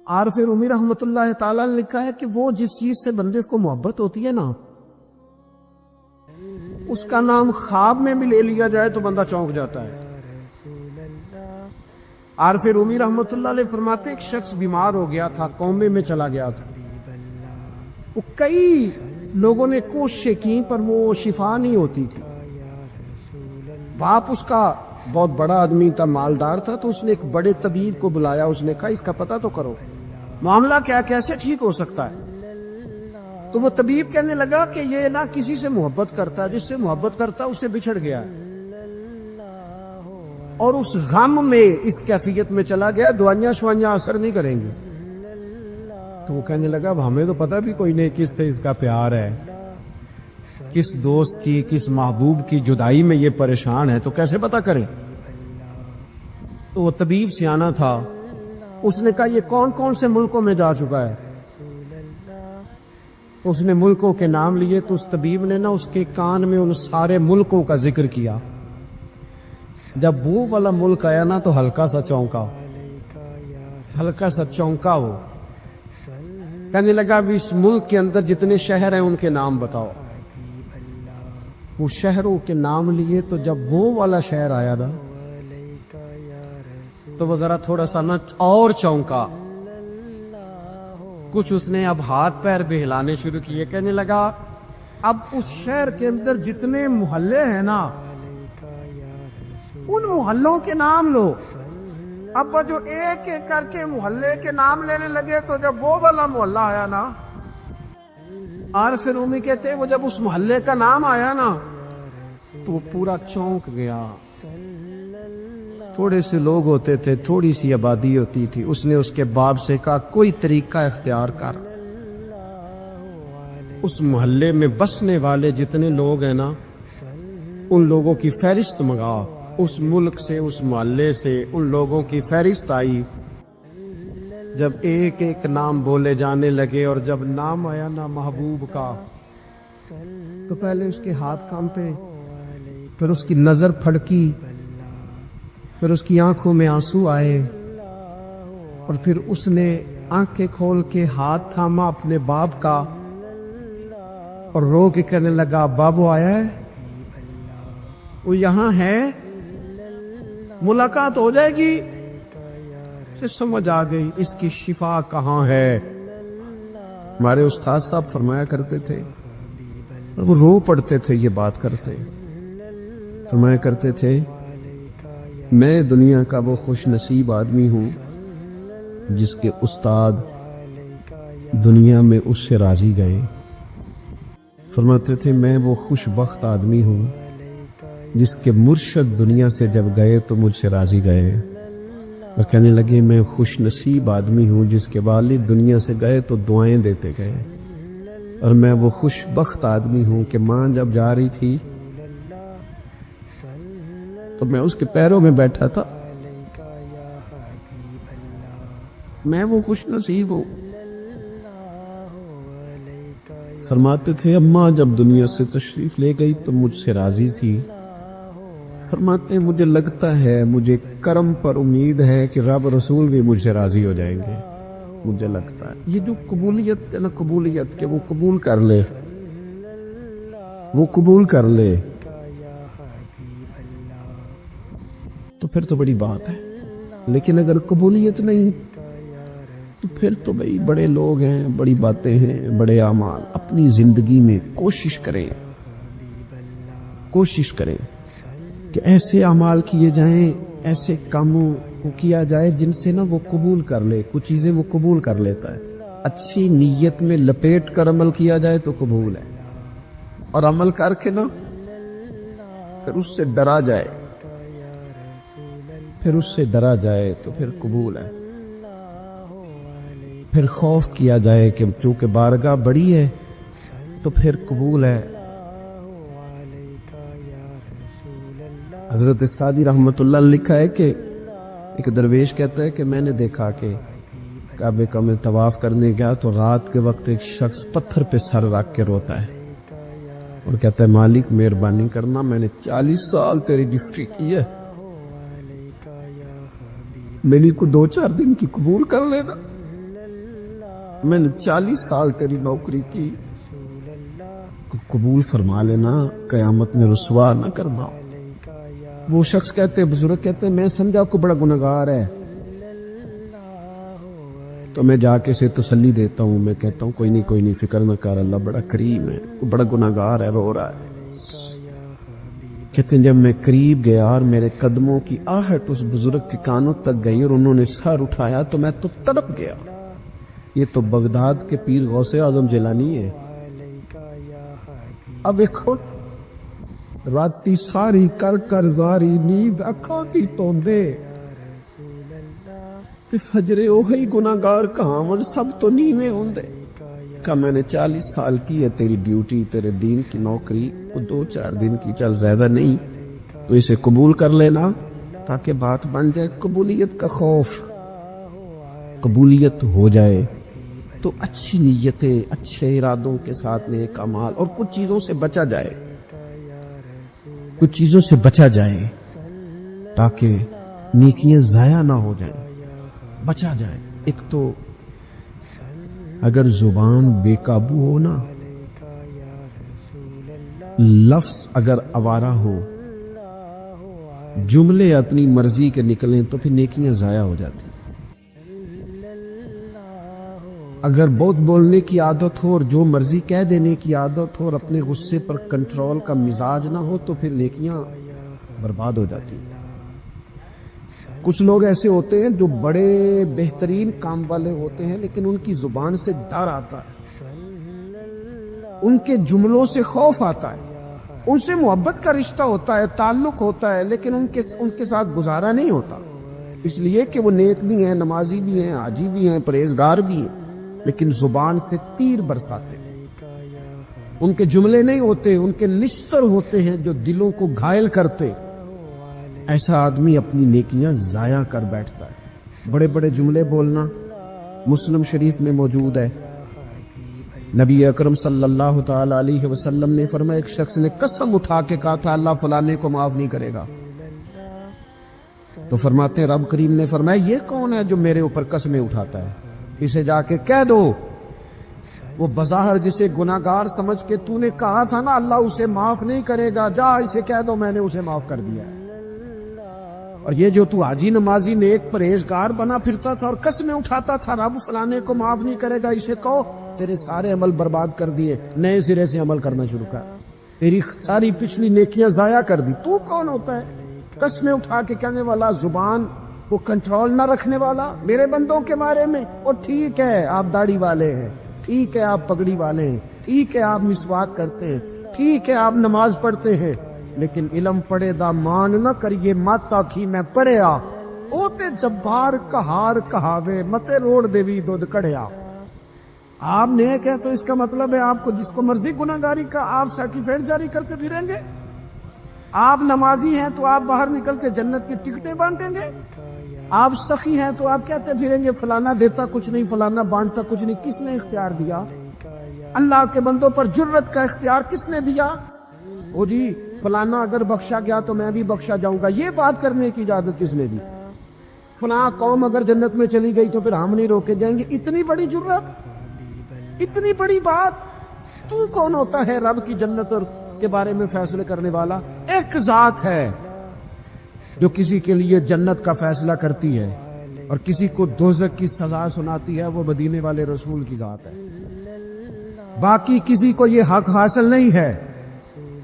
عارف رومی رحمۃ اللہ تعالیٰ نے لکھا ہے کہ وہ جس چیز سے بندے کو محبت ہوتی ہے نا، اس کا نام خواب میں بھی لے لیا جائے تو بندہ چونک جاتا ہے۔ عارف رومی رحمۃ اللہ علیہ فرماتے ایک شخص بیمار ہو گیا تھا، کومے میں چلا گیا تھا، وہ کئی لوگوں نے کوششیں کی پر وہ شفا نہیں ہوتی تھی۔ باپ اس کا بہت بڑا آدمی تھا، مالدار تھا، تو اس نے ایک بڑے طبیب کو بلایا، اس نے کہا اس کا پتہ تو کرو معاملہ کیا، کیسے ٹھیک ہو سکتا ہے؟ تو وہ طبیب کہنے لگا کہ یہ نہ کسی سے محبت کرتا ہے، جس سے محبت کرتا ہے اس سے بچھڑ گیا ہے، اور اس غم میں اس کیفیت میں چلا گیا، دوائیاں شوائیاں اثر نہیں کریں گی۔ تو وہ کہنے لگا اب ہمیں تو پتہ بھی کوئی نہیں کس سے اس کا پیار ہے، کس دوست کی کس محبوب کی جدائی میں یہ پریشان ہے، تو کیسے پتہ کریں؟ تو وہ طبیب سیانہ تھا، اس نے کہا یہ کون کون سے ملکوں میں جا چکا ہے؟ اس نے ملکوں کے نام لیے، تو اس طبیب نے نا اس کے کان میں ان سارے ملکوں کا ذکر کیا۔ جب وہ والا ملک آیا نا تو ہلکا سا چونکا وہ، کہنے لگا اب اس ملک کے اندر جتنے شہر ہیں ان کے نام بتاؤ۔ وہ شہروں کے نام لیے، تو جب وہ والا شہر آیا نا تو وہ ذرا تھوڑا سا نا اور چونکا، کچھ اس نے اب ہاتھ پیر بھی ہلانے شروع کیے، کہنے لگا اب اس شہر کے اندر جتنے محلے ہیں نا ان محلوں کے نام لو۔ اب جو ایک ایک کر کے محلے کے نام لینے لگے، تو جب وہ والا محلہ آیا نا، عارف رومی کہتے ہیں وہ جب اس محلے کا نام آیا نا تو وہ پورا چونک گیا۔ تھوڑے سے لوگ ہوتے تھے، تھوڑی سی آبادی ہوتی تھی، اس نے اس کے باپ سے کہا کوئی طریقہ اختیار کر، اس محلے میں بسنے والے جتنے لوگ ہیں نا ان لوگوں کی فہرست منگا۔ اس ملک سے، اس محلے سے ان لوگوں کی فہرست آئی۔ جب ایک ایک نام بولے جانے لگے اور جب نام آیا نا محبوب کا، تو پہلے اس کے ہاتھ کانپے، پھر اس کی نظر پھڑکی، پھر اس کی آنکھوں میں آنسو آئے، اور پھر اس نے آنکھیں کھول کے ہاتھ تھاما اپنے باپ کا اور رو کے کہنے لگا بابو آیا ہے، وہ یہاں ہے، ملاقات ہو جائے گی۔ پھر سمجھ آ گئی اس کی شفا کہاں ہے۔ ہمارے استاد صاحب فرمایا کرتے تھے، اور وہ رو پڑتے تھے یہ بات کرتے، فرمایا کرتے تھے میں دنیا کا وہ خوش نصیب آدمی ہوں جس کے استاد دنیا میں اس سے راضی گئے۔ فرماتے تھے میں وہ خوش بخت آدمی ہوں جس کے مرشد دنیا سے جب گئے تو مجھ سے راضی گئے، اور کہنے لگے میں خوش نصیب آدمی ہوں جس کے والد دنیا سے گئے تو دعائیں دیتے گئے، اور میں وہ خوش بخت آدمی ہوں کہ ماں جب جا رہی تھی تو میں اس کے پیروں میں بیٹھا تھا، میں وہ خوش نصیب ہوں۔ فرماتے تھے اماں جب دنیا سے تشریف لے گئی تو مجھ سے راضی تھی۔ فرماتے ہیں مجھے لگتا ہے، مجھے کرم پر امید ہے کہ رب رسول بھی مجھ سے راضی ہو جائیں گے، مجھے لگتا ہے یہ جو قبولیت ہے نا، قبولیت کہ وہ قبول کر لے، وہ قبول کر لے، تو پھر تو بڑی بات ہے۔ لیکن اگر قبولیت نہیں تو پھر تو بھئی بڑے لوگ ہیں، بڑی باتیں ہیں، بڑے اعمال۔ اپنی زندگی میں کوشش کریں کہ ایسے اعمال کیے جائیں، ایسے کاموں کو کیا جائے جن سے نا وہ قبول کر لے، کچھ چیزیں وہ قبول کر لیتا ہے۔ اچھی نیت میں لپیٹ کر عمل کیا جائے تو قبول ہے، اور عمل کر کے نا پھر اس سے ڈرا جائے تو پھر قبول ہے۔ پھر خوف کیا جائے کہ چونکہ بارگاہ بڑی ہے تو پھر قبول ہے۔ حضرت سعدی رحمۃ اللہ نے لکھا ہے کہ ایک درویش کہتا ہے کہ میں نے دیکھا کہ کعبے کا میں طواف کرنے گیا تو رات کے وقت ایک شخص پتھر پہ سر رکھ کے روتا ہے، اور کہتا ہے مالک مہربانی کرنا، میں نے 40 سال تیری ڈیوٹی کی ہے، میری کو 2-4 دن کی قبول کر لینا، میں نے 40 سال تیری نوکری کی، قبول فرما لینا، قیامت میں رسوا نہ کرنا۔ وہ شخص کہتے، بزرگ کہتے میں سمجھا کو بڑا گناہگار ہے، تو میں جا کے اسے تسلی دیتا ہوں، میں کہتا ہوں کوئی نہیں فکر نہ کر، اللہ بڑا کریم ہے، بڑا گناہگار ہے، رو رہا ہے۔ کہتے ہیں جب میں قریب گیا اور میرے قدموں کی آہٹ اس بزرگ کے کانوں تک گئی اور انہوں نے سر اٹھایا تو میں تو تڑپ گیا۔ یہ تو بغداد کے پیر غوث اعظم جیلانی ہے۔ اب ایکھو راتی ساری کر کر زاری نیند اکھاں کی توندے تے فجرے اوہی گناہگار کہاں ون سب تو نیویں ہوندے۔ کہ میں نے 40 سال کی ہے تیری ڈیوٹی، تیرے دین کی نوکری، وہ 2-4 دن کی، چل زیادہ نہیں، تو اسے قبول کر لینا تاکہ بات بن جائے۔ قبولیت کا خوف، قبولیت ہو جائے تو اچھی نیتیں، اچھے ارادوں کے ساتھ نیک اعمال، اور کچھ چیزوں سے بچا جائے، کچھ چیزوں سے بچا جائے تاکہ نیکیاں ضائع نہ ہو جائیں، بچا جائے۔ ایک تو اگر زبان بے قابو ہو نا، لفظ اگر آوارہ ہو، جملے اپنی مرضی کے نکلیں تو پھر نیکیاں ضائع ہو جاتی۔ اگر بہت بولنے کی عادت ہو اور جو مرضی کہہ دینے کی عادت ہو اور اپنے غصے پر کنٹرول کا مزاج نہ ہو تو پھر نیکیاں برباد ہو جاتی۔ کچھ لوگ ایسے ہوتے ہیں جو بڑے بہترین کام والے ہوتے ہیں لیکن ان کی زبان سے ڈر آتا ہے، ان کے جملوں سے خوف آتا ہے، ان سے محبت کا رشتہ ہوتا ہے، تعلق ہوتا ہے، لیکن ان کے ساتھ گزارا نہیں ہوتا، اس لیے کہ وہ نیک بھی ہیں، نمازی بھی ہیں، حاجی بھی ہیں، پرہیزگار بھی ہیں، لیکن زبان سے تیر برساتے، ان کے جملے نہیں ہوتے، ان کے نشتر ہوتے ہیں جو دلوں کو گھائل کرتے۔ ایسا آدمی اپنی نیکیاں ضائع کر بیٹھتا ہے۔ بڑے بڑے جملے بولنا مسلم شریف میں موجود ہے۔ نبی اکرم صلی اللہ تعالی علیہ وسلم نے فرمایا، ایک شخص نے قسم اٹھا کے کہا تھا اللہ فلانے کو معاف نہیں کرے گا، تو فرماتے ہیں رب کریم نے فرمایا یہ کون ہے جو میرے اوپر قسمیں اٹھاتا ہے، اسے جا کے کہہ دو۔ وہ بظاہر جسے گناہگار سمجھ کے تو نے کہا تھا نا اللہ اسے معاف نہیں کرے گا، جا اسے کہہ دو میں نے اسے معاف کر دیا ہے۔ اور یہ جو تو حاجی نمازی نیک پرہیزگار بنا پھرتا تھا اور قسمیں اٹھاتا تھا رب فلانے کو معاف نہیں کرے گا، اسے کہو تیرے سارے عمل برباد کر دیے، نئے سرے سے عمل کرنا شروع کر، تیری ساری پچھلی نیکیاں ضائع کر دی۔ تو کون ہوتا ہے قسمیں اٹھا کے کہنے والا، زبان کو کنٹرول نہ رکھنے والا میرے بندوں کے بارے میں؟ اور ٹھیک ہے آپ داڑھی والے ہیں، ٹھیک ہے آپ پگڑی والے ہیں، ٹھیک ہے آپ مسواک کرتے ہیں، ٹھیک ہے آپ نماز پڑھتے ہیں، لیکن علم پڑھے دا مان نہ کریے مات آکھی میں پڑھیا، او تے جبار کہار کہاوے متے روڑ دیوی دودھ کڑھیا۔ آپ نیک ہے تو اس کا مطلب ہے آپ کو جس کو مرضی گناہگاری کا آپ سرٹیفکیٹ جاری کرتے پھریں گے؟ آپ نمازی ہیں تو آپ باہر نکل کے جنت کی ٹکٹیں بانٹیں گے؟ آپ سخی ہیں تو آپ کہتے پھریں گے فلانا دیتا کچھ نہیں، فلانا بانٹتا کچھ نہیں؟ کس نے اختیار دیا؟ اللہ کے بندوں پر جرت کا اختیار کس نے دیا؟ او جی فلانا اگر بخشا گیا تو میں بھی بخشا جاؤں گا، یہ بات کرنے کی اجازت کس نے دی؟ فلاں قوم اگر جنت میں چلی گئی تو پھر ہم نہیں روکے جائیں گے؟ اتنی بڑی جرت، اتنی بڑی بات! تو کون ہوتا ہے رب کی جنت اور کے بارے میں فیصلے کرنے والا؟ ایک ذات ہے جو کسی کے لیے جنت کا فیصلہ کرتی ہے اور کسی کو دوزخ کی سزا سناتی ہے، وہ مدینے والے رسول کی ذات ہے۔ باقی کسی کو یہ حق حاصل نہیں ہے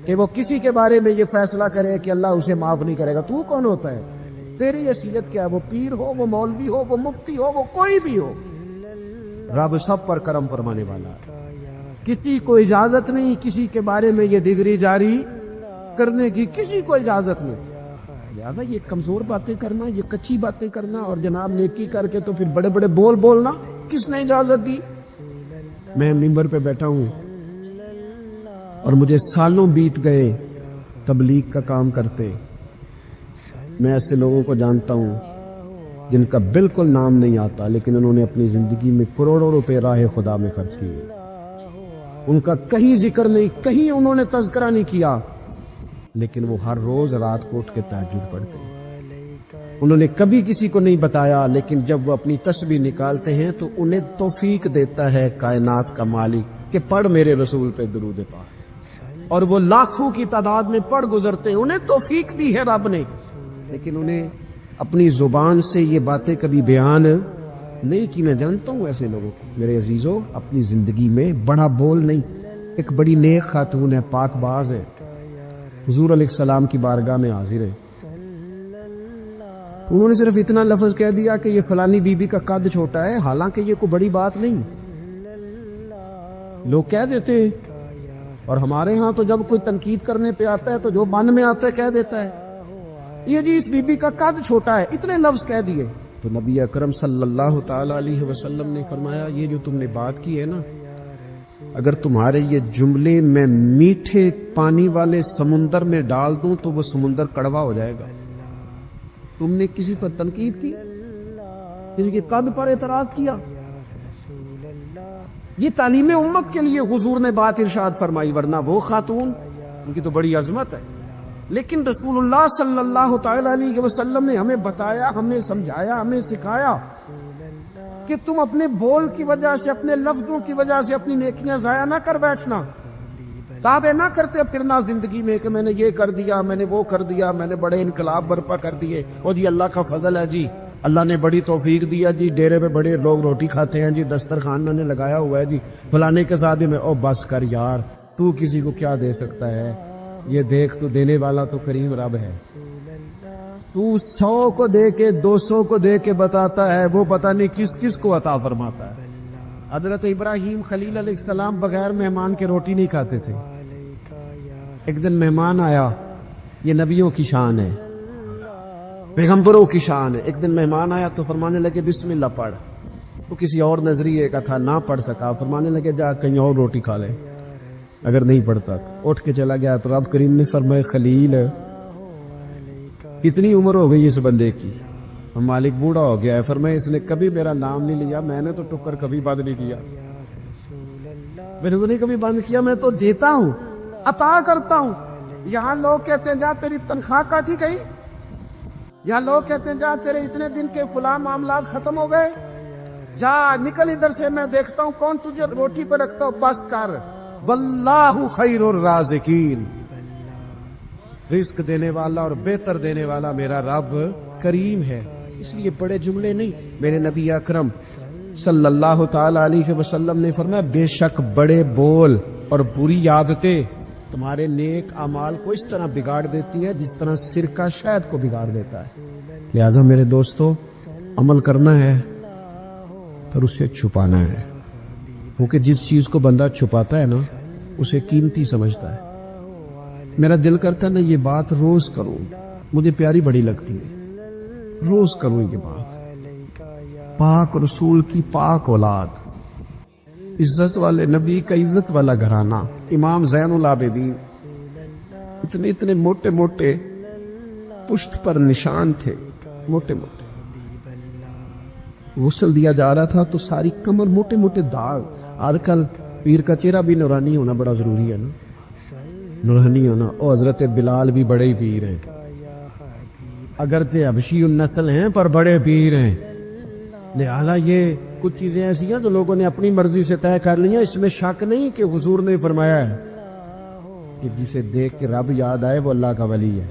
کہ وہ کسی کے بارے میں یہ فیصلہ کرے کہ اللہ اسے معاف نہیں کرے گا۔ تو کون ہوتا ہے؟ تیری حیثیت کیا ہے؟ وہ پیر ہو، وہ مولوی ہو، وہ مفتی ہو، وہ کوئی بھی ہو، رب سب پر کرم فرمانے والا ہے۔ کسی کو اجازت نہیں کسی کے بارے میں یہ ڈگری جاری کرنے کی، کسی کو اجازت نہیں۔ لہٰذا یہ کمزور باتیں کرنا، یہ کچی باتیں کرنا اور جناب نیکی کر کے تو پھر بڑے بڑے بول بولنا کس نے اجازت دی؟ میں ممبر پہ بیٹھا ہوں اور مجھے سالوں بیت گئے تبلیغ کا کام کرتے، میں ایسے لوگوں کو جانتا ہوں جن کا بالکل نام نہیں آتا لیکن انہوں نے اپنی زندگی میں کروڑوں روپے راہ خدا میں خرچ کیے، ان کا کہیں ذکر نہیں، کہیں انہوں نے تذکرہ نہیں کیا، لیکن وہ ہر روز رات کو اٹھ کے تہجد پڑھتے ہیں۔ انہوں نے کبھی کسی کو نہیں بتایا، لیکن جب وہ اپنی تسبیح نکالتے ہیں تو انہیں توفیق دیتا ہے کائنات کا مالک کہ پڑھ میرے رسول پہ درود پاک، اور وہ لاکھوں کی تعداد میں پڑھ گزرتے ہیں، انہیں توفیق دی ہے رب نے، لیکن انہیں اپنی زبان سے یہ باتیں کبھی بیان نہیں کی۔ میں جانتا ہوں ایسے لوگوں کو میرے عزیزوں، اپنی زندگی میں بڑا بول نہیں، ایک بڑی نیک خاتون ہے، پاک باز ہے، حضور علیہ السلام کی بارگاہ میں حاضر ہے، انہوں نے صرف اتنا لفظ کہہ دیا کہ یہ فلانی بی بی کا قد چھوٹا ہے، حالانکہ یہ کوئی بڑی بات نہیں، لوگ کہہ دیتے ہیں۔ اور ہمارے ہاں تو جب کوئی تنقید کرنے پہ آتا ہے تو جو من میں آتا ہے کہہ دیتا ہے، یہ جی اس بی بی کا قد چھوٹا ہے، اتنے لفظ کہہ دیے۔ تو نبی اکرم صلی اللہ تعالی علیہ وسلم نے فرمایا یہ جو تم نے بات کی ہے نا، اگر تمہارے یہ جملے میں میٹھے پانی والے سمندر میں ڈال دوں تو وہ سمندر کڑوا ہو جائے گا۔ تم نے کسی پر تنقید کی، کسی کے قد پر اعتراض کیا، یہ تعلیم امت کے لیے حضور نے بات ارشاد فرمائی، ورنہ وہ خاتون ان کی تو بڑی عظمت ہے، لیکن رسول اللہ صلی اللہ تعالی علیہ وسلم نے ہمیں بتایا، ہمیں سمجھایا، ہمیں سکھایا کہ تم اپنے بول کی وجہ سے، اپنے لفظوں کی وجہ سے اپنی نیکیاں ضائع نہ کر بیٹھنا، دعوے نہ کرتے پھرنا زندگی میں کہ میں نے یہ کر دیا، میں نے وہ کر دیا، میں نے بڑے انقلاب برپا کر دیے، اور جی اللہ کا فضل ہے جی، اللہ نے بڑی توفیق دیا جی، ڈیرے پہ بڑے لوگ روٹی کھاتے ہیں جی، دسترخوان میں نے لگایا ہوا ہے جی، فلانے کے ساتھ بھی میں، او بس کر یار، تو کسی کو کیا دے سکتا ہے، یہ دیکھ تو دینے والا تو کریم رب ہے، تو 100 کو دے کے 200 کو دے کے بتاتا ہے، وہ پتہ نہیں کس کس کو عطا فرماتا ہے۔ حضرت ابراہیم خلیل علیہ السلام بغیر مہمان کے روٹی نہیں کھاتے تھے۔ ایک دن مہمان آیا، یہ نبیوں کی شان ہے، پیغمبروں کی شان ہے۔ ایک دن مہمان آیا تو فرمانے لگے بسم اللہ پڑھ، وہ کسی اور نظریے کا تھا، نہ پڑھ سکا، فرمانے لگے جا کہیں اور روٹی کھا لے، اگر نہیں پڑھتا تو اٹھ کے چلا گیا۔ تو رب کریم نے فرمایا خلیل کتنی عمر ہو گئی اس بندے کی؟ مالک بوڑھا ہو گیا ہے، فرمایا اس نے کبھی میرا نام نہیں لیا، میں نے تو ٹکر کبھی بند نہیں کیا، میں نے تو نہیں کبھی بند کیا، میں تو دیتا ہوں، عطا کرتا ہوں۔ یہاں لوگ کہتے ہیں جا تیری تنخواہ کاٹی گئی، یہاں لوگ کہتے ہیں جا تیرے اتنے دن کے فلاں معاملات ختم ہو گئے، جا نکل ادھر سے، میں دیکھتا ہوں کون تجھے روٹی پہ رکھتا ہوں، بس کر، واللہ خیر الرازقین، رزق دینے والا اور بہتر دینے والا میرا رب کریم ہے۔ اس لیے بڑے جملے نہیں، میرے نبی اکرم صلی اللہ تعالی علیہ وسلم نے فرمایا بے شک بڑے بول اور بری عادتیں تمہارے نیک اعمال کو اس طرح بگاڑ دیتی ہے جس طرح سرکہ شہد کو بگاڑ دیتا ہے۔ لہذا میرے دوستو، عمل کرنا ہے پھر اسے چھپانا ہے، کیونکہ جس چیز کو بندہ چھپاتا ہے نا اسے قیمتی سمجھتا ہے۔ میرا دل کرتا ہے نا یہ بات روز کروں، مجھے پیاری بڑی لگتی ہے، روز کروں یہ بات۔ پاک رسول کی پاک اولاد، عزت والے نبی کا عزت والا گھرانہ، امام زین العابدین، اتنے اتنے موٹے موٹے پشت پر نشان تھے، موٹے موٹے، غسل دیا جا رہا تھا تو ساری کمر موٹے موٹے داغ۔ آج کل پیر کا چہرہ بھی نورانی ہونا بڑا ضروری ہے نا، نورانی ہونا۔ اور حضرت بلال بھی بڑے پیر ہیں، اگرچہ حبشی النسل ہیں پر بڑے پیر ہیں۔ لہذا یہ کچھ چیزیں ایسی ہیں جو لوگوں نے اپنی مرضی سے طے کر لی ہیں، اس میں شک نہیں کہ حضور نے فرمایا ہے کہ جسے دیکھ کے رب یاد آئے وہ اللہ کا ولی ہے،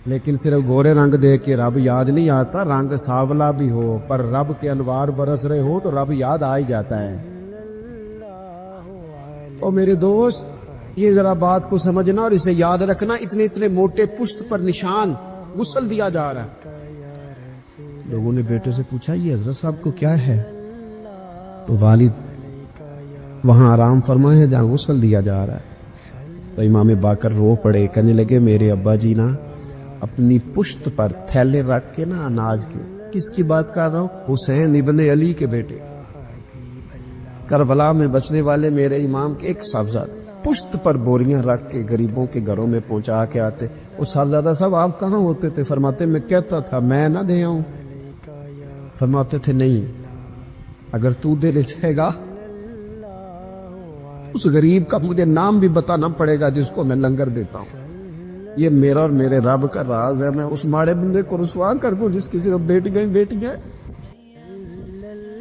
لیکن صرف گورے رنگ دیکھ کے رب یاد نہیں آتا، رنگ سانولا بھی ہو پر رب کے انوار برس رہے ہو تو رب یاد آ ہی جاتا ہے۔ اور میرے دوست یہ ذرا بات کو سمجھنا اور اسے یاد رکھنا، اتنے اتنے موٹے پشت پر نشان، غسل دیا جا رہا ہے۔ لوگوں نے بیٹے سے پوچھا یہ حضرت صاحب کو کیا ہے؟ تو والد وہاں آرام فرمائے ہیں جہاں غسل دیا جا رہا ہے۔ تو امام باقر رو پڑے، کہنے لگے میرے ابا جی نا اپنی پشت پر تھیلے رکھ کے نا اناج کے، کس کی بات کر رہا ہوں؟ حسین ابن علی کے بیٹے، کربلا میں بچنے والے میرے امام کے ایک صاحبزادے، پشت پر بوریاں رکھ کے غریبوں کے گھروں میں پہنچا کے آتے۔ وہ صاحبزادہ صاحب آپ کہاں ہوتے تھے؟ فرماتے میں کہتا تھا میں نہ دے آؤں، فرماتے تھے نہیں اگر تو دے لے جائے گا اس غریب کا مجھے نام بھی بتانا پڑے گا جس کو میں لنگر دیتا ہوں. یہ میرا اور میرے رب کا راز ہے. میں اس ماڑے بندے کو رسوا کر دوں جس کی صرف بیٹی گئے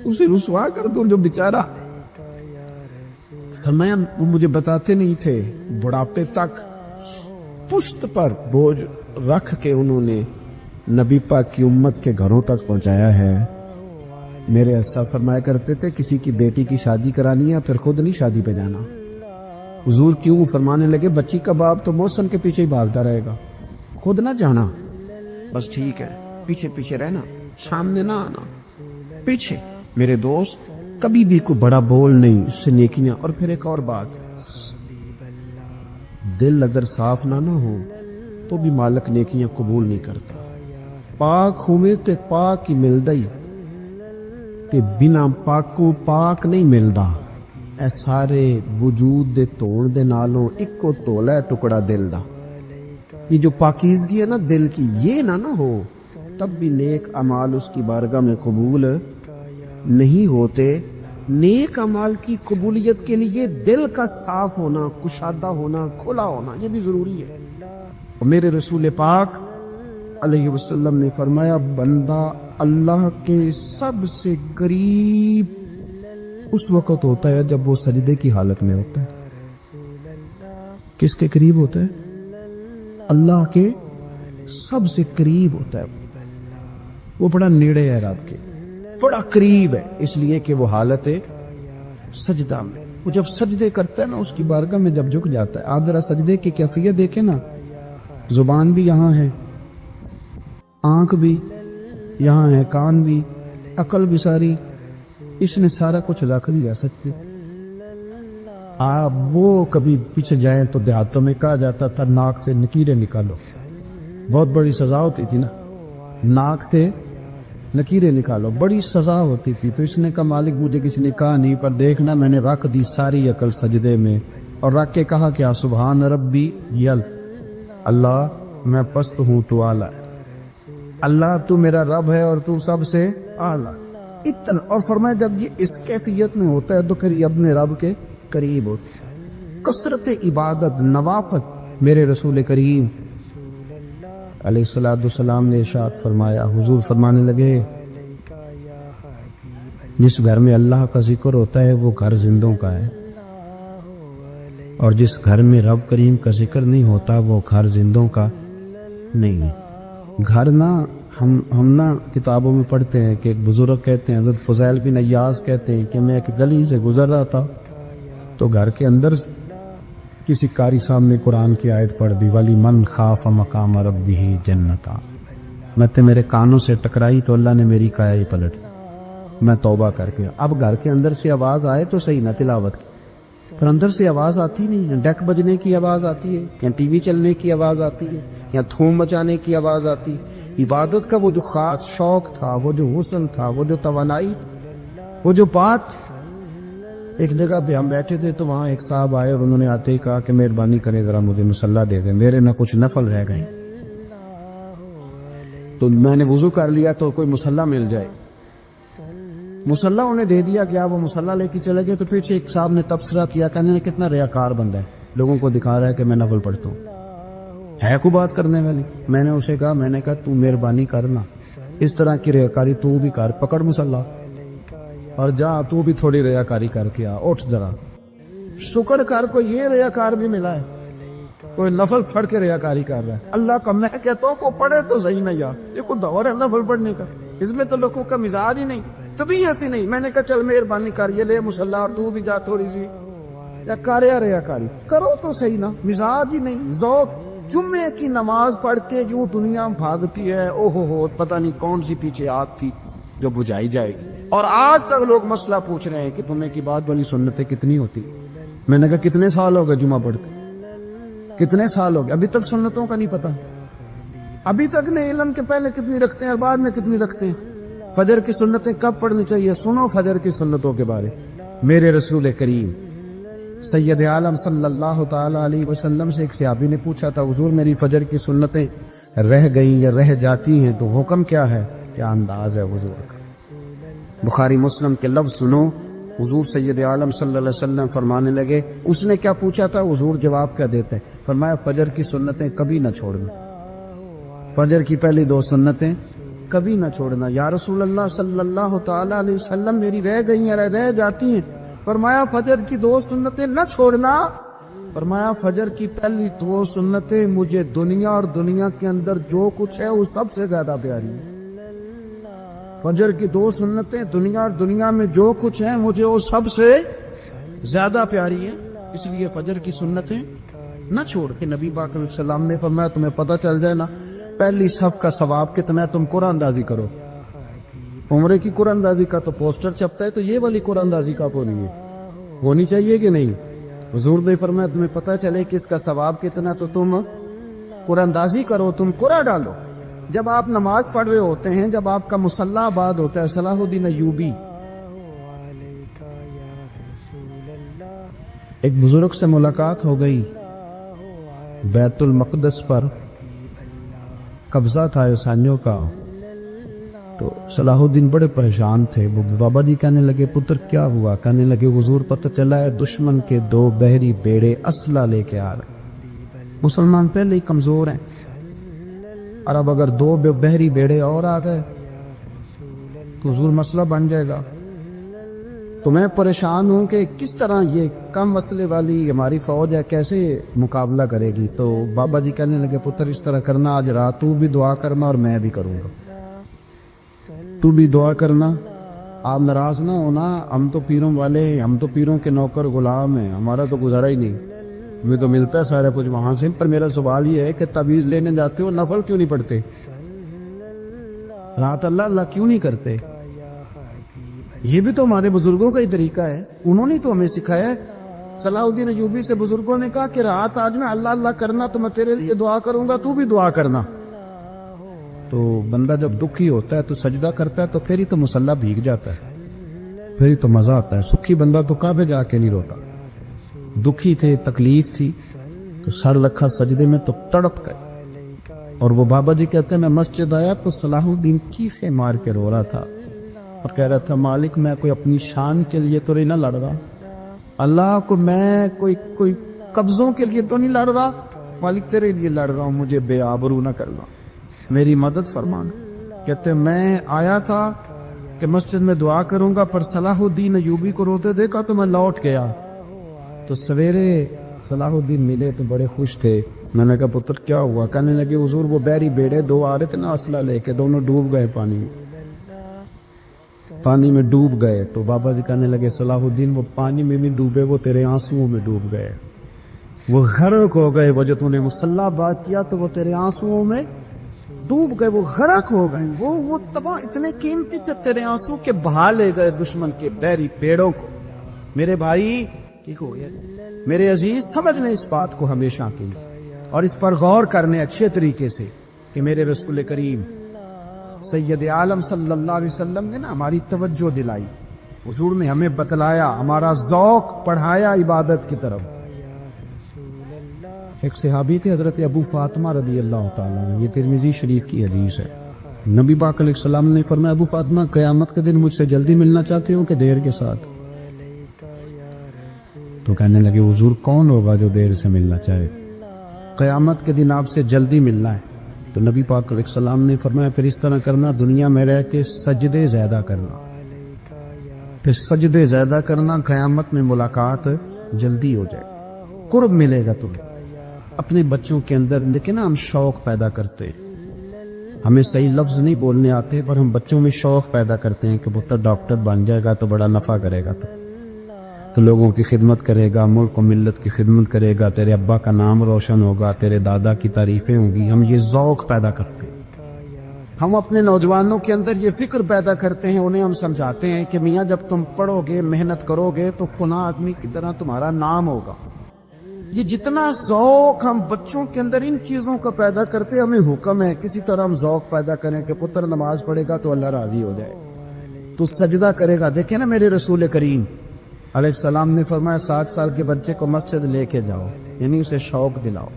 اسے رسوا کر دوں جو بیچارہ. فرمایا وہ مجھے بتاتے نہیں تھے. بڑھاپے تک پشت پر بوجھ رکھ کے انہوں نے نبی پاک کی امت کے گھروں تک پہنچایا ہے. میرے ایسا فرمایا کرتے تھے کسی کی بیٹی کی شادی کرانی ہے پھر خود نہیں شادی پہ جانا. حضور کیوں فرمانے لگے بچی کا باپ تو محسن کے پیچھے ہی بھاگتا رہے گا, خود نہ جانا, بس ٹھیک ہے پیچھے پیچھے رہنا, سامنے نہ آنا, پیچھے. میرے دوست کبھی بھی کوئی بڑا بول نہیں, اس سے نیکیاں. اور پھر ایک اور بات, دل اگر صاف نہ ہو تو بھی مالک نیکیاں قبول نہیں کرتا. پاک ہوئے تے پاک ہی ملدا ہی تے بنا پاکو پاک نہیں ملدا. اے سارے وجود دے توڑ دے نالوں اکو تولا ہے ٹکڑا دل دا. یہ جو پاکیزگی ہے نا دل کی, یہ نہ ہو تب بھی نیک اعمال اس کی بارگاہ میں قبول نہیں ہوتے. نیک اعمال کی قبولیت کے لیے دل کا صاف ہونا, کشادہ ہونا, کھلا ہونا یہ بھی ضروری ہے. اور میرے رسول پاک علیہ وسلم نے فرمایا بندہ اللہ کے سب سے قریب اس وقت ہوتا ہے جب وہ سجدے کی حالت میں ہوتا ہے. کس کے قریب ہوتا ہے؟ اللہ کے سب سے قریب ہوتا ہے. وہ بڑا نیڑے ہے رب کے, بڑا قریب ہے, اس لیے کہ وہ حالت سجدہ میں. وہ جب سجدے کرتا ہے نا اس کی بارگاہ میں جب جھک جاتا ہے. آپ ذرا سجدے کی کیفیت دیکھیں نا, زبان بھی یہاں ہے, آنکھ بھی یہاں ہے, کان بھی, عقل بھی ساری, اس نے سارا کچھ رکھ دیا سچے. آپ وہ کبھی پیچھے جائیں تو دیہاتوں میں کہا جاتا تھا ناک سے نکیریں نکالو, بہت بڑی سزا ہوتی تھی نا, ناک سے نکیریں نکالو, بڑی سزا ہوتی تھی. تو اس نے کہا مالک مجھے کسی نے کہا نہیں, پر دیکھنا میں نے رکھ دی ساری عقل سجدے میں, اور رکھ کے کہا کیا سبحان ربی یل, اللہ میں پست ہوں تو اعلیٰ ہے, اللہ تو میرا رب ہے اور تو سب سے اعلیٰ. اتنا. اور فرمایا جب یہ اس کیفیت میں ہوتا ہے تو پھر یہ اپنے رب کے قریب ہوتا ہے. کثرت عبادت نوافل. میرے رسول کریم علیہ السلام نے ارشاد فرمایا, حضور فرمانے لگے جس گھر میں اللہ کا ذکر ہوتا ہے وہ گھر زندوں کا ہے, اور جس گھر میں رب کریم کا ذکر نہیں ہوتا وہ گھر زندوں کا نہیں ہے. گھر نہ ہم نہ کتابوں میں پڑھتے ہیں کہ ایک بزرگ کہتے ہیں, حضرت فضیل بن عیاض کہتے ہیں کہ میں ایک گلی سے گزر رہا تھا تو گھر کے اندر کسی قاری صاحب نے قرآن کی آیت پڑھ دی, ولی من خاف مقام ربہ جنتا. میں تے میرے کانوں سے ٹکرائی تو اللہ نے میری کایا ہی پلٹ دی, میں توبہ کر کے. اب گھر کے اندر سے آواز آئے تو صحیح نہ تلاوت کی, پر اندر سے آواز آتی نہیں ہے, ڈیک بجنے کی آواز آتی ہے, یا ٹی وی چلنے کی آواز آتی ہے, یا دھوم مچانے کی آواز آتی. عبادت کا وہ جو خاص شوق تھا, وہ جو حسن تھا, وہ جو توانائی, وہ جو بات. ایک جگہ پہ ہم بیٹھے تھے تو وہاں ایک صاحب آئے اور انہوں نے آتے ہی کہا کہ مہربانی کریں ذرا مجھے مصلی دے دیں, میرے نہ کچھ نفل رہ گئے. تو میں نے وضو کر لیا تو کوئی مصلی مل جائے, مصلی انہیں دے دیا, کیا وہ مصلی لے کے چلے گئے. تو پیچھے ایک صاحب نے تبصرہ کیا, کہنے نے کتنا ریاکار بندہ ہے, لوگوں کو دکھا رہا ہے کہ میں نفل پڑھتا ہوں, ہے کوئی بات کرنے والی. میں نے اسے کہا تو مہربانی کرنا, اس طرح کی ریاکاری تو بھی کر, پکڑ مصلی اور جا تو بھی تھوڑی ریاکاری کر کے آ, اٹھ ذرا شکر کر. کوئی یہ ریاکار بھی ملا ہے, کوئی نفل پڑھ کے ریاکاری کر رہا ہے. اللہ کا میں کہتا ہوں کو پڑھے تو صحیح نہیں, یار یہ کوئی دور ہے نفل پڑھنے کا, اس میں تو لوگوں کا مزاج ہی نہیں, طبیعت ہی نہیں. میں نے کہا چل مہربانی کر, یہ لے مصلی اور تو بھی جا تھوڑی سی, یا کر یا ریاکاری کرو تو صحیح نا, مزاج ہی نہیں, ذوق. جمعے کی نماز پڑھ کے یوں دنیا بھاگتی ہے, او ہو پتہ نہیں کون سی پیچھے آگ تھی جو بجھائی جائے گی. اور آج تک لوگ مسئلہ پوچھ رہے ہیں کہ جمعے کی بعد والی سنتیں کتنی ہوتی. میں نے کہا کتنے سال ہو گئے جمعہ پڑھتے, کتنے سال ہو گئے, ابھی تک سنتوں کا نہیں پتا, ابھی تک نے علم کے پہلے کتنی رکھتے ہیں اور بعد میں کتنی رکھتے ہیں. فجر کی سنتیں کب پڑھنی چاہیے, سنو فجر کی سنتوں کے بارے. میرے رسول کریم سید عالم صلی اللہ تعالی علیہ وسلم سے ایک صحابی نے پوچھا تھا, حضور میری فجر کی سنتیں رہ گئیں یا رہ جاتی ہیں تو حکم کیا ہے, کیا انداز ہے حضور کا. بخاری مسلم کے لفظ سنو, حضور سید عالم صلی اللہ علیہ وسلم فرمانے لگے، اس نے کیا پوچھا تھا، حضور جواب کیا دیتے ہیں؟ فرمایا فجر کی سنتیں کبھی نہ چھوڑنا، فجر کی پہلی 2 سنتیں کبھی نہ چھوڑنا۔ یا رسول اللہ صلی اللہ تعالی علیہ وسلم میری رہ گئی ہیں، رہ جاتی ہیں۔ فرمایا فجر کی 2 سنتیں نہ چھوڑنا۔ فرمایا فجر کی پہلی 2 سنتیں مجھے دنیا اور دنیا کے اندر جو کچھ ہے وہ سب سے زیادہ پیاری ہے۔ فجر کی 2 سنتیں دنیا اور دنیا میں جو کچھ ہے مجھے وہ سب سے زیادہ پیاری ہے، اس لیے فجر کی سنتیں نہ چھوڑ کے نبی پاک علیہ السلام نے فرمایا تمہیں پتہ چل جائے نا پہلی صف کا ثواب کتنا ہے، تم قرآن اندازی کرو۔ عمرے کی قرآن اندازی کا تو پوسٹر چھپتا ہے، تو یہ والی قرآن اندازی کب ہونی ہے؟ ہونی چاہیے کہ نہیں؟ حضور نے فرمایا تمہیں پتہ چلے کہ اس کا ثواب کتنا، تو تم قرآن اندازی کرو، تم قرآن ڈالو۔ جب آپ نماز پڑھ رہے ہوتے ہیں، جب آپ کا مصلی آباد ہوتا ہے، صلاح الدین ایوبی ایک بزرگ سے ملاقات ہو گئی، بیت المقدس پر قبضہ تھا عیسائیوں کا، تو صلاح الدین بڑے پریشان تھے۔ وہ بابا جی کہنے لگے پتر کیا ہوا؟ کہنے لگے حضور پتہ چلا ہے دشمن کے 2 بحری بیڑے اسلحہ لے کے آ رہے، مسلمان پہلے ہی کمزور ہیں، اور اب اگر 2 بحری بیڑے اور آ گئے تو حضور مسئلہ بن جائے گا۔ تو میں پریشان ہوں کہ کس طرح یہ کم مسئلے والی ہماری فوج ہے کیسے مقابلہ کرے گی۔ تو بابا جی کہنے لگے پتر اس طرح کرنا، آج رات تو بھی دعا کرنا اور میں بھی کروں گا، تو بھی دعا کرنا، آپ ناراض نہ ہونا، ہم تو پیروں والے ہیں، ہم تو پیروں کے نوکر غلام ہیں، ہمارا تو گزارا ہی نہیں، ہمیں تو ملتا ہے سارا کچھ وہاں سے۔ پر میرا سوال یہ ہے کہ تعویذ لینے جاتے ہو نفل کیوں نہیں پڑھتے؟ رات اللہ اللہ کیوں نہیں کرتے؟ یہ بھی تو ہمارے بزرگوں کا ہی طریقہ ہے، انہوں نے تو ہمیں سکھایا ہے۔ صلاح الدین ایوبی سے بزرگوں نے کہا کہ رات آج نا اللہ اللہ کرنا، تو میں تیرے لیے دعا کروں گا، تو بھی دعا کرنا۔ تو بندہ جب دکھی ہوتا ہے تو سجدہ کرتا ہے، تو پھر ہی تو مصلی بھیگ جاتا ہے، پھر ہی تو مزہ آتا ہے۔ سکھی بندہ تو کعبے جا کے نہیں روتا، دکھی تھے، تکلیف تھی، تو سر رکھا سجدے میں تو تڑپ گئے۔ اور وہ بابا جی کہتے ہیں میں مسجد آیا تو صلاح الدین چیخیں مار کے رو رہا تھا اور کہہ رہا تھا مالک میں کوئی اپنی شان کے لیے تو نہیں نہ لڑ رہا، اللہ کو میں کوئی قبضوں کے لیے تو نہیں لڑ رہا، مالک تیرے لیے لڑ رہا ہوں، مجھے بے آبرو نہ کرنا، میری مدد فرمانا۔ کہتے میں آیا تھا کہ مسجد میں دعا کروں گا، پر صلاح الدین ایوبی کو روتے دیکھا تو میں لوٹ گیا۔ تو سویرے صلاح الدین ملے تو بڑے خوش تھے، میں نے کہا پتر کیا ہوا؟ کہنے لگے حضور وہ بحری بیڑے 2 آ رہے تھے نا اسلحہ لے کے، دونوں ڈوب گئے پانی میں ڈوب گئے۔ تو بابا جی کہنے لگے صلاح الدین وہ پانی میں نہیں ڈوبے، وہ تیرے آنسوؤں میں ڈوب گئے، وہ غرق ہو گئے، وہ جو تو نے مصلی بات کیا تو وہ تیرے آنسوؤں میں ڈوب گئے، وہ غرق ہو گئے، وہ تباہ اتنے قیمتی تھے تیرے آنسو کے بہا لے گئے دشمن کے بحری پیڑوں کو۔ میرے بھائی ٹھیک ہو گیا، میرے عزیز سمجھ لیں اس بات کو ہمیشہ کے لیے، اور اس پر غور کرنے اچھے طریقے سے کہ میرے رسول کریم سید عالم صلی اللہ علیہ وسلم نے نا ہماری توجہ دلائی، حضور نے ہمیں بتلایا، ہمارا ذوق پڑھایا عبادت کی طرف۔ ایک صحابی تھے حضرت ابو فاطمہ رضی اللہ تعالیٰ عنہ، یہ ترمذی شریف کی حدیث ہے۔ نبی پاک علیہ السلام نے فرمایا ابو فاطمہ قیامت کے دن مجھ سے جلدی ملنا چاہتے ہو کہ دیر کے ساتھ؟ تو کہنے لگے حضور کون ہوگا جو دیر سے ملنا چاہے؟ قیامت کے دن آپ سے جلدی ملنا ہے۔ تو نبی پاک علیہ السلام نے فرمایا پھر اس طرح کرنا، دنیا میں رہ کے سجدے زیادہ کرنا، پھر سجدے زیادہ کرنا، قیامت میں ملاقات جلدی ہو جائے، قرب ملے گا تمہیں۔ اپنے بچوں کے اندر دیکھیں نا ہم شوق پیدا کرتے ہیں، ہمیں صحیح لفظ نہیں بولنے آتے پر ہم بچوں میں شوق پیدا کرتے ہیں کہ پتر ڈاکٹر بن جائے گا تو بڑا نفع کرے گا، تو لوگوں کی خدمت کرے گا، ملک و ملت کی خدمت کرے گا، تیرے ابا کا نام روشن ہوگا، تیرے دادا کی تعریفیں ہوں گی۔ ہم یہ ذوق پیدا کرتے ہیں، ہم اپنے نوجوانوں کے اندر یہ فکر پیدا کرتے ہیں، انہیں ہم سمجھاتے ہیں کہ میاں جب تم پڑھو گے محنت کرو گے تو فلاں آدمی کی طرح تمہارا نام ہوگا۔ یہ جتنا ذوق ہم بچوں کے اندر ان چیزوں کا پیدا کرتے، ہمیں حکم ہے کسی طرح ہم ذوق پیدا کریں کہ پتر نماز پڑھے گا تو اللہ راضی ہو جائے، تو سجدہ کرے گا۔ دیکھیں نا میرے رسول کریم علیہ السلام نے فرمایا 7 سال کے بچے کو مسجد لے کے جاؤ، یعنی اسے شوق دلاؤ،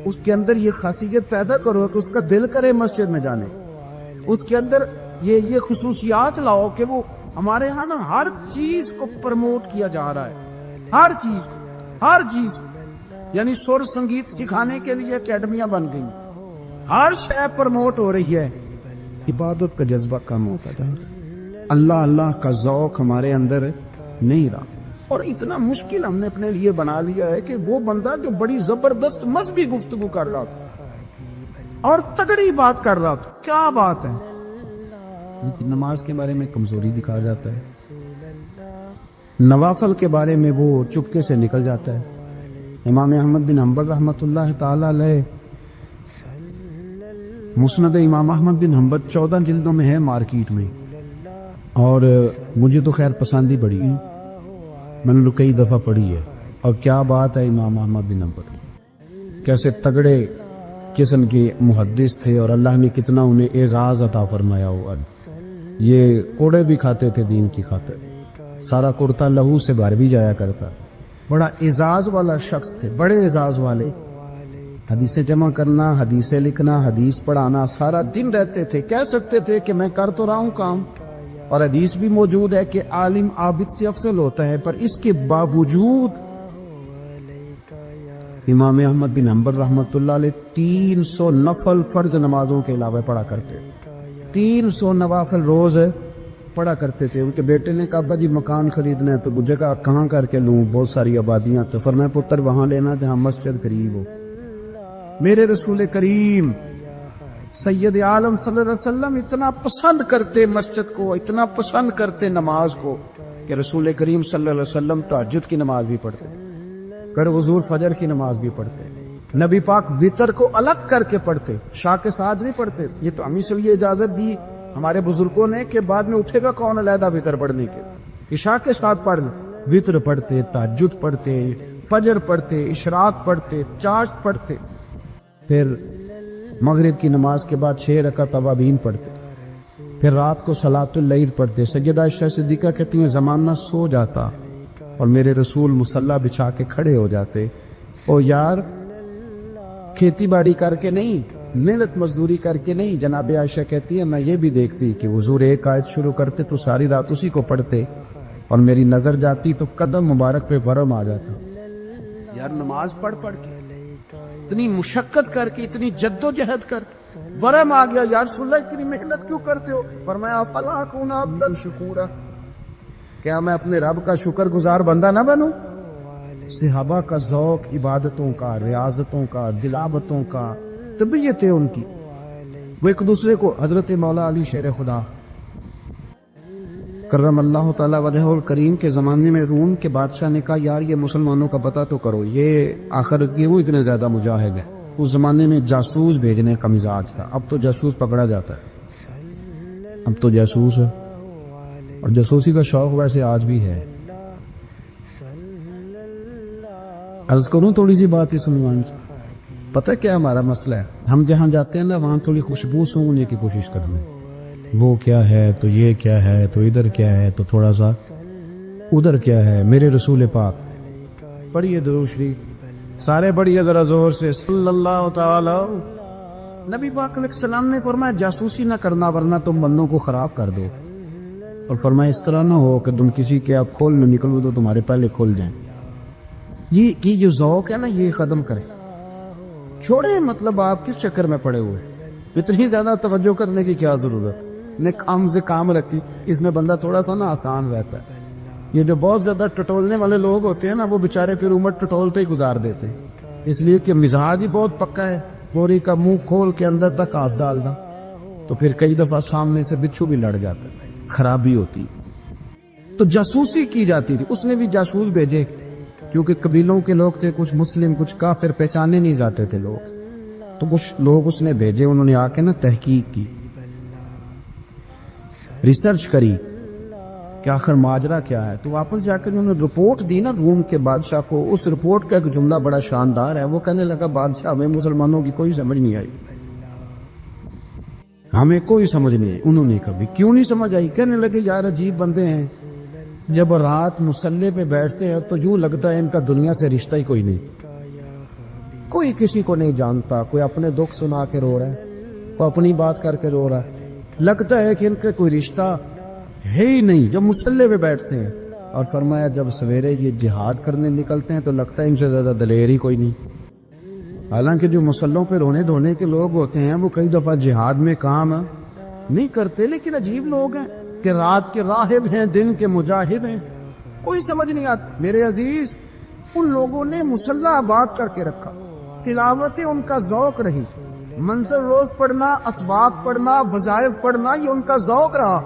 اس کے اندر یہ خاصیت پیدا کرو کہ اس کا دل کرے مسجد میں جانے، اس کے اندر یہ خصوصیات لاؤ کہ وہ ہمارے ہاں نا ہر چیز کو پروموٹ کیا جا رہا ہے، ہر چیز کو، یعنی سر سنگیت سکھانے کے لیے اکیڈمیاں بن گئی، ہر شے پروموٹ ہو رہی ہے، عبادت کا جذبہ کم ہوتا جا رہا ہے، اللہ کا ذوق ہمارے اندر نہیں رہا، اور اتنا مشکل ہم نے اپنے لیے بنا لیا ہے کہ وہ بندہ جو بڑی زبردست مذہبی گفتگو کر رہا تھا اور تگڑی بات کر رہا تھا، کیا بات ہے، لیکن نماز کے بارے میں کمزوری دکھا جاتا ہے، نوافل کے بارے میں وہ چپکے سے نکل جاتا ہے۔ امام احمد بن حنبل رحمۃ اللہ تعالی علیہ، مسند امام احمد بن حنبل 14 جلدوں میں ہے مارکیٹ میں، اور مجھے تو خیر پسند ہی پڑی، میں نے کئی دفعہ پڑھی ہے، اور کیا بات ہے امام احمد بن حنبل، کیسے تگڑے قسم کے محدث تھے، اور اللہ نے کتنا انہیں اعزاز عطا فرمایا ہوا، یہ کوڑے بھی کھاتے تھے دین کی خاطر، سارا کرتا لہو سے باہر بھی جایا کرتا، بڑا اعزاز والا شخص تھے، بڑے اعزاز والے، حدیثیں جمع کرنا، حدیثیں لکھنا، حدیث پڑھانا، سارا دن رہتے تھے، کہہ سکتے تھے کہ میں کر تو رہا ہوں کام، اور حدیث بھی موجود ہے کہ عالم عابد سے افضل ہوتا ہے، پر اس کے باوجود امام احمد بن حنبل رحمۃ اللہ علیہ 300 نفل فرض نمازوں کے علاوہ پڑھا کرتے، 300 نوافل روز پڑھا کرتے تھے۔ ان کے بیٹے نے کہا ابا جی مکان خریدنا ہے، تو مجھے کہا کہاں کر کے لوں، بہت ساری آبادیاں، تو فرمایا پتر وہاں لینا جہاں مسجد قریب ہو۔ میرے رسول کریم سید عالم صلی اللہ علیہ وسلم اتنا پسند کرتے مسجد کو، اتنا پسند کرتے نماز کو، کہ رسول کریم صلی اللہ علیہ وسلم تہجد کی نماز بھی پڑھتے، کر حضور فجر کی نماز بھی پڑھتے، نبی پاک وتر کو الگ کر کے پڑھتے، شاہ کے ساتھ نہیں پڑھتے، یہ تو ہمیں سے یہ اجازت دی ہمارے بزرگوں نے کہ بعد میں اٹھے گا کون علیحدہ وتر پڑھنے کے، عشاء کے ساتھ پڑھ لیں، وتر پڑھتے، تہجد پڑھتے، فجر پڑھتے، اشراق پڑھتے، چاشت پڑھتے، پھر مغرب کی نماز کے بعد 6 رکعت اوابین پڑھتے، پھر رات کو صلاۃ اللیل پڑھتے۔ سیدہ عائشہ صدیقہ کہتی ہیں زمانہ سو جاتا اور میرے رسول مصلی بچھا کے کھڑے ہو جاتے، او یار کھیتی باڑی کر کے نہیں، محنت مزدوری کر کے نہیں، جناب عائشہ کہتی ہے میں یہ بھی دیکھتی کہ حضور ایک آیت شروع کرتے تو ساری رات اسی کو پڑھتے، اور میری نظر جاتی تو قدم مبارک پہ ورم آ جاتا۔ یار نماز پڑھ کے اتنی مشقت کر کے، اتنی جد و جہد کر کے ورم آ گیا، یا رسول اللہ اتنی محنت کیوں کرتے ہو؟ فرمایا افلا اکون عبدا شکورا، کیا میں اپنے رب کا شکر گزار بندہ نہ بنوں؟ صحابہ کا ذوق عبادتوں کا، ریاضتوں کا، دلاوتوں کا، طبیعت ہے ان کی، وہ ایک دوسرے کو، حضرت مولا علی شیر خدا کرم اللہ تعالیٰ وجہہ الکریم کے زمانے میں روم کے بادشاہ نے کہا یار یہ مسلمانوں کا پتہ تو کرو، یہ آخر کیوں اتنے زیادہ مجاہد ہیں؟ اس زمانے میں جاسوس بھیجنے کا مزاج تھا، اب تو جاسوس پکڑا جاتا ہے، اب تو جاسوس ہے، اور جاسوسی کا شوق ویسے آج بھی ہے۔ عرض کروں تھوڑی سی بات اس عنوان سے، پتہ کیا ہمارا مسئلہ ہے؟ ہم جہاں جاتے ہیں نا وہاں تھوڑی خوشبو سونگنے کی کوشش کرتے ہیں، وہ کیا ہے تو یہ کیا ہے تو ادھر کیا ہے تو تھوڑا سا ادھر کیا ہے۔ میرے رسول پاک پڑھیے درود شریف، سارے پڑھیے ذرا زور سے، صلی اللہ تعالی۔ نبی پاک علیہ السلام نے فرمایا جاسوسی نہ کرنا ورنہ تم بندوں کو خراب کر دو، اور فرمایا اس طرح نہ ہو کہ تم کسی کے آپ کھولنے نکلو تو تمہارے پہلے کھول جائیں۔ یہ جو ذوق ہے نا یہ ختم کریں، چھوڑیں، مطلب آپ کس چکر میں پڑے ہوئے، اتنی زیادہ توجہ کرنے کی کیا ضرورت، نے کام سے کام رکھی، اس میں بندہ تھوڑا سا نا آسان رہتا ہے۔ یہ جو بہت زیادہ ٹٹولنے والے لوگ ہوتے ہیں نا وہ بیچارے پھر عمر ٹٹولتے ہی گزار دیتے، اس لیے کہ مزاج ہی بہت پکا ہے، بوری کا منہ کھول کے اندر تک ہاتھ ڈالنا، تو پھر کئی دفعہ سامنے سے بچھو بھی لڑ جاتا ہے، خرابی ہوتی۔ تو جاسوسی کی جاتی تھی، اس نے بھی جاسوس بھیجے، کیونکہ قبیلوں کے لوگ تھے، کچھ مسلم کچھ کافر، پہچانے نہیں جاتے تھے لوگ، تو کچھ لوگ اس نے بھیجے، انہوں نے آ کے نا تحقیق کی، ریسرچ کری کہ آخر ماجرا کیا ہے، تو واپس جا کے انہوں نے رپورٹ دی نا روم کے بادشاہ کو۔ اس رپورٹ کا ایک جملہ بڑا شاندار ہے، وہ کہنے لگا بادشاہ ہمیں مسلمانوں کی کوئی سمجھ نہیں آئی، ہمیں کوئی سمجھ نہیں آئی۔ انہوں نے کبھی کیوں نہیں سمجھ آئی؟ کہنے لگے یار عجیب بندے ہیں، جب رات مسلح پہ بیٹھتے ہیں تو یوں لگتا ہے ان کا دنیا سے رشتہ ہی کوئی نہیں، کوئی کسی کو نہیں جانتا، کوئی اپنے دکھ سنا کے رو رہا ہے، کوئی اپنی بات کر کے رو رہا ہے، لگتا ہے کہ ان کا کوئی رشتہ ہے ہی نہیں جو مسلح پہ بیٹھتے ہیں. اور فرمایا جب سویرے یہ جہاد کرنے نکلتے ہیں تو لگتا ہے ان سے زیادہ دلیر ہی کوئی نہیں. حالانکہ جو مسلحوں پہ رونے دھونے کے لوگ ہوتے ہیں وہ کئی دفعہ جہاد میں کام نہیں کرتے، لیکن عجیب لوگ ہیں کہ رات کے راہب ہیں دن کے مجاہد ہیں. کوئی سمجھ نہیں آتا. میرے عزیز ان لوگوں نے مسلح آباد کر کے رکھا، تلاوتیں ان کا ذوق رہی، منظر روز پڑھنا، اسباق پڑھنا، وظائف پڑھنا یہ ان کا ذوق رہا.